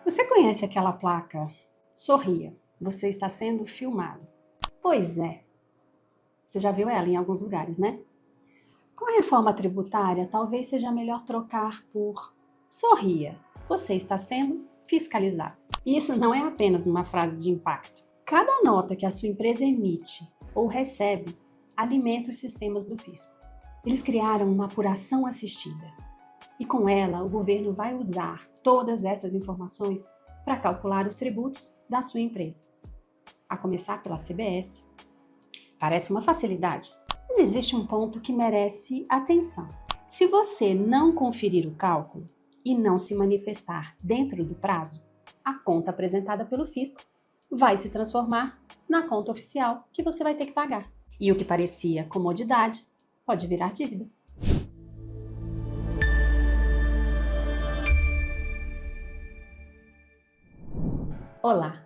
Você conhece aquela placa? Sorria, você está sendo filmado. Pois é, você já viu ela em alguns lugares, né? Com a reforma tributária, talvez seja melhor trocar por sorria, você está sendo fiscalizado. E isso não é apenas uma frase de impacto. Cada nota que a sua empresa emite ou recebe alimenta os sistemas do fisco. Eles criaram uma apuração assistida. E com ela, o governo vai usar todas essas informações para calcular os tributos da sua empresa. A começar pela CBS. Parece uma facilidade, mas existe um ponto que merece atenção. Se você não conferir o cálculo e não se manifestar dentro do prazo, a conta apresentada pelo fisco vai se transformar na conta oficial que você vai ter que pagar. E o que parecia comodidade pode virar dívida. Olá,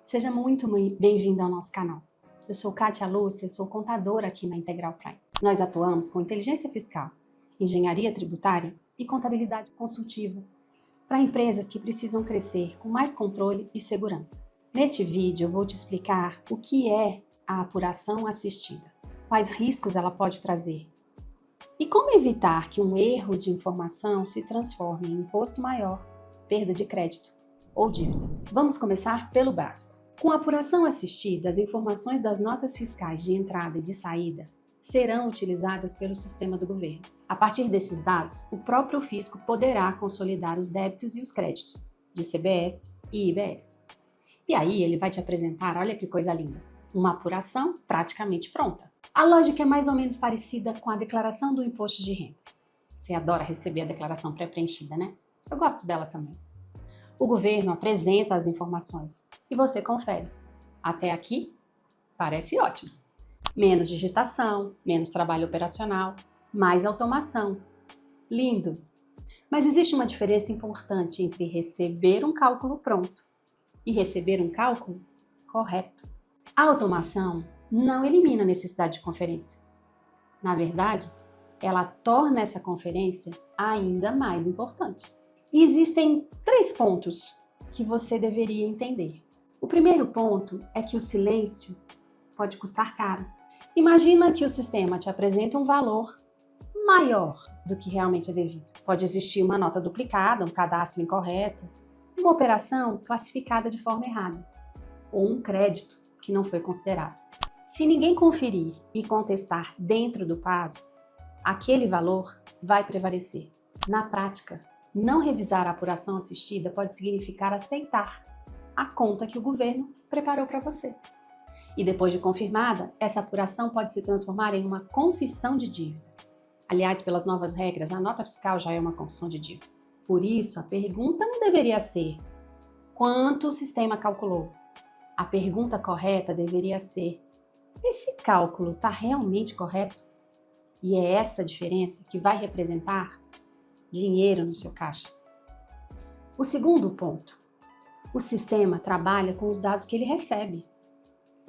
seja muito bem-vindo ao nosso canal. Eu sou Kátia Lúcia, sou contadora aqui na Integral Prime. Nós atuamos com inteligência fiscal, engenharia tributária e contabilidade consultiva para empresas que precisam crescer com mais controle e segurança. Neste vídeo eu vou te explicar o que é a apuração assistida, quais riscos ela pode trazer e como evitar que um erro de informação se transforme em imposto maior, perda de crédito ou dívida. Vamos começar pelo básico. Com a apuração assistida, as informações das notas fiscais de entrada e de saída serão utilizadas pelo sistema do governo. A partir desses dados, o próprio fisco poderá consolidar os débitos e os créditos de CBS e IBS. E aí ele vai te apresentar, olha que coisa linda, uma apuração praticamente pronta. A lógica é mais ou menos parecida com a declaração do imposto de renda. Você adora receber a declaração pré-preenchida, né? Eu gosto dela também. O governo apresenta as informações e você confere. Até aqui, parece ótimo. Menos digitação, menos trabalho operacional, mais automação. Lindo! Mas existe uma diferença importante entre receber um cálculo pronto e receber um cálculo correto. A automação não elimina a necessidade de conferência. Na verdade, ela torna essa conferência ainda mais importante. E existem 3 pontos que você deveria entender. O primeiro ponto é que o silêncio pode custar caro. Imagina que o sistema te apresenta um valor maior do que realmente é devido. Pode existir uma nota duplicada, um cadastro incorreto, uma operação classificada de forma errada, ou um crédito que não foi considerado. Se ninguém conferir e contestar dentro do prazo, aquele valor vai prevalecer. Na prática, não revisar a apuração assistida pode significar aceitar a conta que o governo preparou para você. E depois de confirmada, essa apuração pode se transformar em uma confissão de dívida. Aliás, pelas novas regras, a nota fiscal já é uma confissão de dívida. Por isso, a pergunta não deveria ser quanto o sistema calculou. A pergunta correta deveria ser: esse cálculo está realmente correto? E é essa diferença que vai representar dinheiro no seu caixa. O segundo ponto: o sistema trabalha com os dados que ele recebe.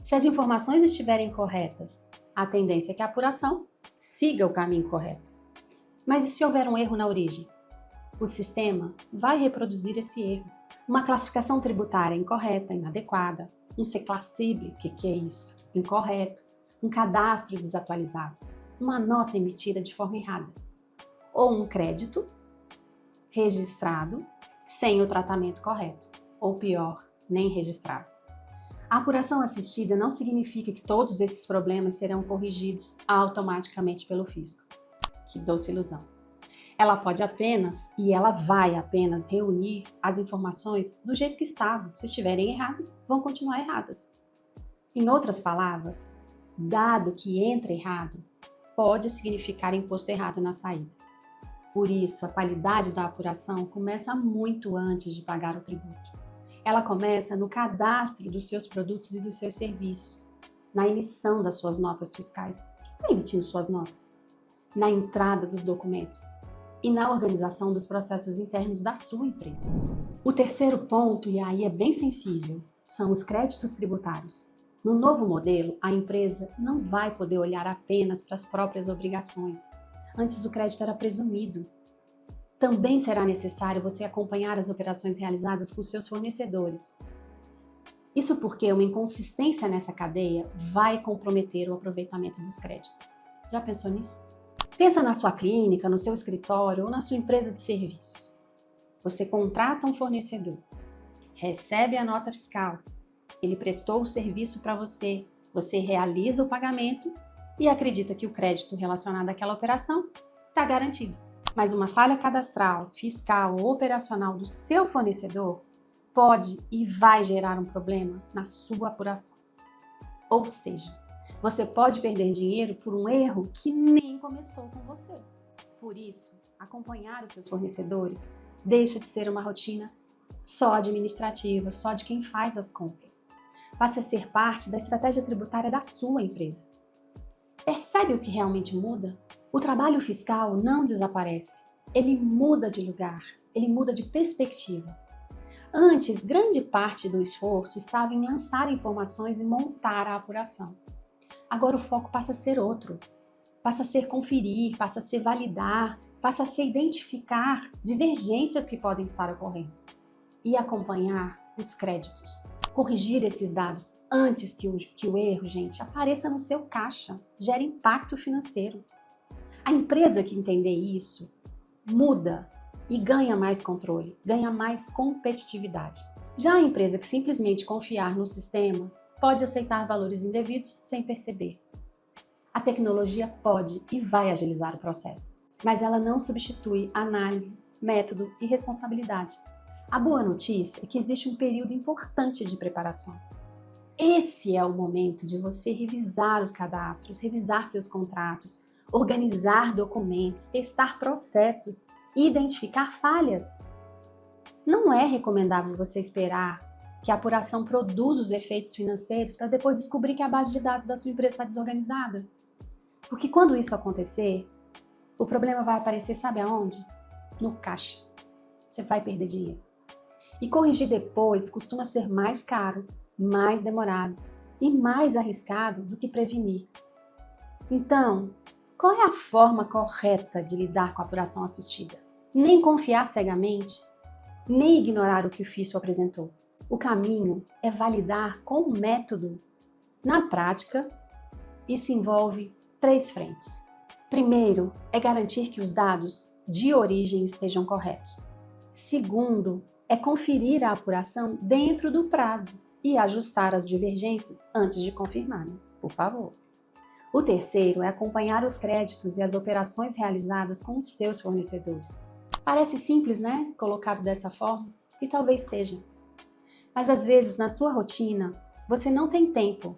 Se as informações estiverem corretas, a tendência é que a apuração siga o caminho correto. Mas e se houver um erro na origem? O sistema vai reproduzir esse erro. Uma classificação tributária incorreta, inadequada, um C-Class-Table, o que é isso? Incorreto, um cadastro desatualizado, uma nota emitida de forma errada, ou um crédito registrado sem o tratamento correto, ou pior, nem registrado. A apuração assistida não significa que todos esses problemas serão corrigidos automaticamente pelo fisco. Que doce ilusão. Ela pode apenas, e ela vai apenas reunir as informações do jeito que estavam. Se estiverem erradas, vão continuar erradas. Em outras palavras, dado que entra errado, pode significar imposto errado na saída. Por isso, a qualidade da apuração começa muito antes de pagar o tributo. Ela começa no cadastro dos seus produtos e dos seus serviços, na emissão das suas notas fiscais. Quem está emitindo suas notas? Na entrada dos documentos e na organização dos processos internos da sua empresa. O terceiro ponto, e aí é bem sensível, são os créditos tributários. No novo modelo, a empresa não vai poder olhar apenas para as próprias obrigações. Antes o crédito era presumido. Também será necessário você acompanhar as operações realizadas com seus fornecedores. Isso porque uma inconsistência nessa cadeia vai comprometer o aproveitamento dos créditos. Já pensou nisso? Pensa na sua clínica, no seu escritório ou na sua empresa de serviços. Você contrata um fornecedor, recebe a nota fiscal, ele prestou o serviço para você, você realiza o pagamento e acredita que o crédito relacionado àquela operação está garantido. Mas uma falha cadastral, fiscal ou operacional do seu fornecedor pode e vai gerar um problema na sua apuração. Ou seja, você pode perder dinheiro por um erro que nem começou com você. Por isso, acompanhar os seus fornecedores deixa de ser uma rotina só administrativa, só de quem faz as compras. Passa a ser parte da estratégia tributária da sua empresa. Percebe o que realmente muda? O trabalho fiscal não desaparece, ele muda de lugar, ele muda de perspectiva. Antes, grande parte do esforço estava em lançar informações e montar a apuração. Agora o foco passa a ser outro, passa a ser conferir, passa a ser validar, passa a ser identificar divergências que podem estar ocorrendo e acompanhar os créditos. Corrigir esses dados antes que o erro, gente, apareça no seu caixa, gere impacto financeiro. A empresa que entender isso muda e ganha mais controle, ganha mais competitividade. Já a empresa que simplesmente confiar no sistema pode aceitar valores indevidos sem perceber. A tecnologia pode e vai agilizar o processo, mas ela não substitui análise, método e responsabilidade. A boa notícia é que existe um período importante de preparação. Esse é o momento de você revisar os cadastros, revisar seus contratos, organizar documentos, testar processos e identificar falhas. Não é recomendável você esperar que a apuração produza os efeitos financeiros para depois descobrir que a base de dados da sua empresa está desorganizada. Porque quando isso acontecer, o problema vai aparecer, sabe aonde? No caixa. Você vai perder dinheiro. E corrigir depois costuma ser mais caro, mais demorado e mais arriscado do que prevenir. Então, qual é a forma correta de lidar com a apuração assistida? Nem confiar cegamente, nem ignorar o que o fisco apresentou. O caminho é validar com o método. Na prática, isso envolve 3 frentes. Primeiro, é garantir que os dados de origem estejam corretos. Segundo, é conferir a apuração dentro do prazo e ajustar as divergências antes de confirmar, por favor. O terceiro é acompanhar os créditos e as operações realizadas com os seus fornecedores. Parece simples, né? Colocado dessa forma, e talvez seja. Mas às vezes na sua rotina você não tem tempo,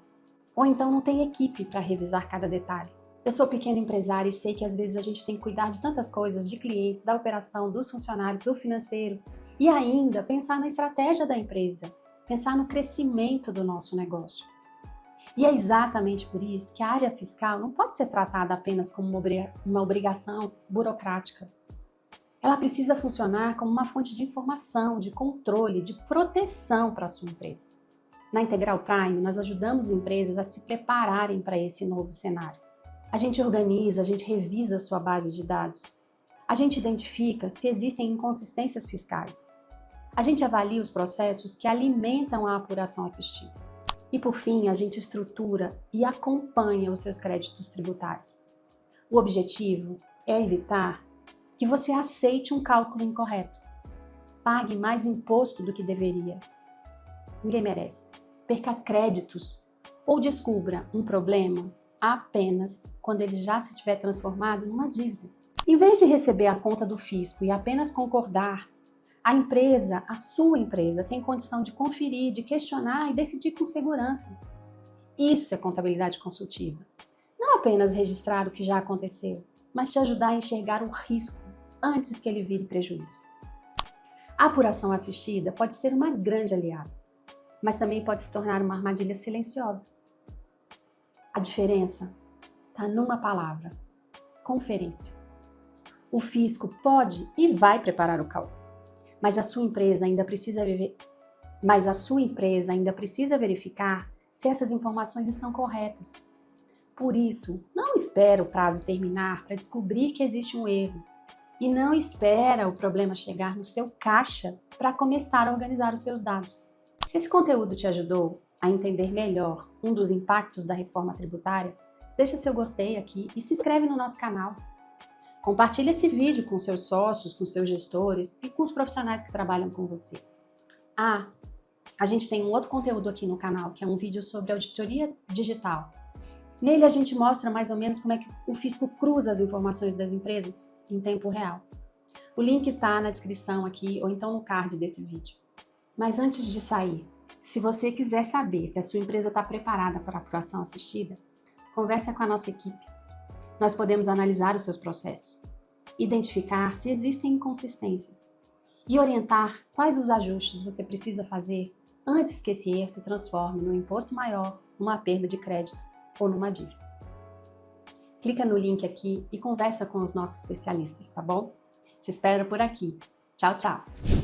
ou então não tem equipe para revisar cada detalhe. Eu sou pequena empresária e sei que às vezes a gente tem que cuidar de tantas coisas, de clientes, da operação, dos funcionários, do financeiro, e ainda pensar na estratégia da empresa, pensar no crescimento do nosso negócio. E é exatamente por isso que a área fiscal não pode ser tratada apenas como uma obrigação burocrática. Ela precisa funcionar como uma fonte de informação, de controle, de proteção para a sua empresa. Na Integral Prime, nós ajudamos empresas a se prepararem para esse novo cenário. A gente organiza, a gente revisa a sua base de dados. A gente identifica se existem inconsistências fiscais. A gente avalia os processos que alimentam a apuração assistida. E, por fim, a gente estrutura e acompanha os seus créditos tributários. O objetivo é evitar que você aceite um cálculo incorreto, pague mais imposto do que deveria. Ninguém merece. Perca créditos ou descubra um problema apenas quando ele já se tiver transformado numa dívida. Em vez de receber a conta do fisco e apenas concordar, a empresa, a sua empresa, tem condição de conferir, de questionar e decidir com segurança. Isso é contabilidade consultiva. Não apenas registrar o que já aconteceu, mas te ajudar a enxergar o risco antes que ele vire prejuízo. A apuração assistida pode ser uma grande aliada, mas também pode se tornar uma armadilha silenciosa. A diferença está numa palavra: conferência. O fisco pode e vai preparar o cálculo, mas a sua empresa ainda precisa verificar se essas informações estão corretas. Por isso, não espere o prazo terminar para descobrir que existe um erro. E não espera o problema chegar no seu caixa para começar a organizar os seus dados. Se esse conteúdo te ajudou a entender melhor um dos impactos da reforma tributária, deixa seu gostei aqui e se inscreve no nosso canal. Compartilhe esse vídeo com seus sócios, com seus gestores e com os profissionais que trabalham com você. A gente tem um outro conteúdo aqui no canal, que é um vídeo sobre auditoria digital. Nele a gente mostra mais ou menos como é que o fisco cruza as informações das empresas em tempo real. O link está na descrição aqui ou então no card desse vídeo. Mas antes de sair, se você quiser saber se a sua empresa está preparada para a apuração assistida, converse com a nossa equipe. Nós podemos analisar os seus processos, identificar se existem inconsistências e orientar quais os ajustes você precisa fazer antes que esse erro se transforme num imposto maior, numa perda de crédito ou numa dívida. Clica no link aqui e conversa com os nossos especialistas, tá bom? Te espero por aqui. Tchau, tchau!